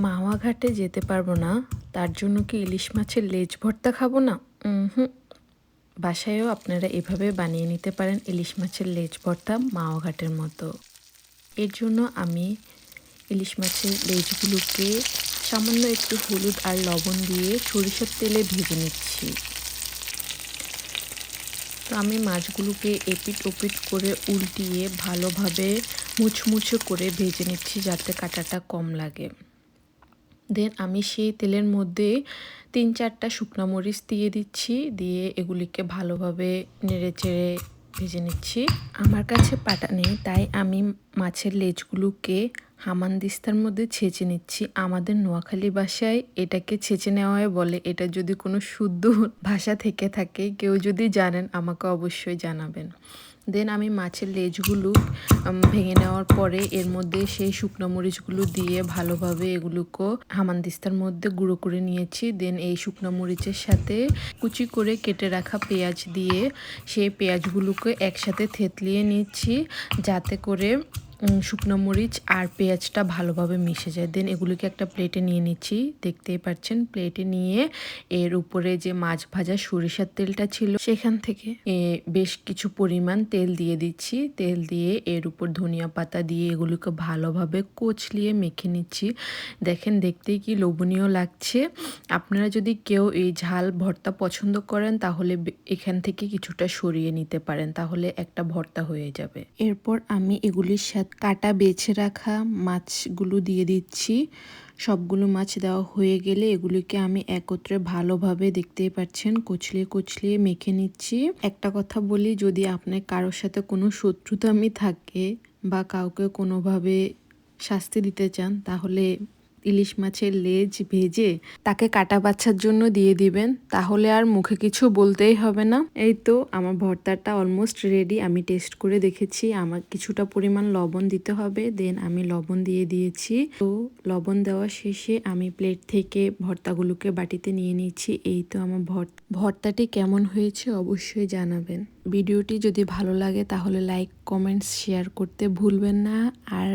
মাওয়া ঘাটে যেতে পারবো না, তার জন্য কি ইলিশ মাছের লেজ ভর্তা খাবো না? হুম, বাসায়ও আপনারা এভাবে বানিয়ে নিতে পারেন ইলিশ মাছের লেজ ভর্তা মাওয়া ঘাটের মতো। এর জন্য আমি ইলিশ মাছের লেজগুলোকে সামান্য একটু হলুদ আর লবণ দিয়ে সরিষার তেলে ভেজে নিচ্ছি। তো আমি মাছগুলোকে এপিট ওপিট করে উল্টিয়ে ভালোভাবে মুচমুচে করে ভেজে নিচ্ছি যাতে কাঁটাটা কম লাগে। দেন আমি সেই তেলের মধ্যে 3-4টা শুকনো মরিচ দিয়ে দিচ্ছি, দিয়ে এগুলিকে ভালোভাবে নেড়েচেড়ে ভেজে নিচ্ছি। আমার কাছে পাটা নেই, তাই আমি মাছের লেজগুলোকে হামানদিস্তার মধ্যে ছেঁচে নিচ্ছি। আমাদের নোয়াখালী ভাষায় এটাকে ছেঁচে নেওয়াই বলে। এটা যদি কোনো শুদ্ধ ভাষা থেকে থাকে, কেউ যদি জানেন আমাকে অবশ্যই জানাবেন। দেন আমি মাছের লেজগুলো ভেঙে নেওয়ার পরে এর মধ্যে সেই শুকনো মরিচগুলো দিয়ে ভালোভাবে এগুলোকে হামানদিস্তার মধ্যে গুঁড়ো করে নিয়েছি। দেন এই শুকনো মরিচের সাথে কুচি করে কেটে রাখা পেঁয়াজ দিয়ে সেই পেঁয়াজগুলোকে একসাথে থেতলিয়ে নিচ্ছি যাতে করে শুকনো মরিচ আর পেঁয়াজটা ভালোভাবে মিশে যায়। দেন এগুলোকে একটা প্লেটে নিয়ে নিচ্ছি, দেখতেই পাচ্ছেন। প্লেটে নিয়ে এর উপরে যে মাছ ভাজা সরিষার তেলটা ছিল সেখান থেকে বেশ কিছু পরিমাণ তেল দিয়ে দিচ্ছি। তেল দিয়ে এর উপর ধনিয়া পাতা দিয়ে এগুলোকে ভালোভাবে কচলিয়ে মেখে নিচ্ছি। দেখেন দেখতেই কি লোভনীয় লাগছে। আপনারা যদি কেউ এই ঝাল ভর্তা পছন্দ করেন তাহলে এখান থেকে কিছুটা সরিয়ে নিতে পারেন, তাহলে একটা ভর্তা হয়ে যাবে। এরপর আমি এগুলির সাথে কাটা বেছে রাখা মাছগুলো দিয়ে দিচ্ছি। সবগুলো মাছ দেওয়া হয়ে গেলে এগুলিকে আমি একত্রে ভালোভাবে, দেখতেই পাচ্ছেন, কচলিয়ে কচলিয়ে মেখে নিচ্ছি। একটা কথা বলি, যদি আপনার কারোর সাথে কোনো শত্রুতামি থাকে বা কাউকে কোনোভাবে শাস্তি দিতে চান, তাহলে ইলিশ মাছের লেজ ভেজে তাকে কাটা বাছার জন্য দিয়ে দিবেন, তাহলে আর মুখে কিছু বলতেই হবে না। এই তো আমার ভর্তাটা অলমোস্ট রেডি। আমি টেস্ট করে দেখেছি, আমার কিছুটা পরিমাণ লবণ দিতে হবে। দেন আমি লবণ দিয়ে দিয়েছি। তো লবণ দেওয়া শেষে আমি প্লেট থেকে ভর্তাগুলোকে বাটিতে নিয়ে নিচ্ছি। এই তো আমার ভর্তাটি কেমন হয়েছে অবশ্যই জানাবেন। ভিডিওটি যদি ভালো লাগে তাহলে লাইক, কমেন্টস, শেয়ার করতে ভুলবেন না। আর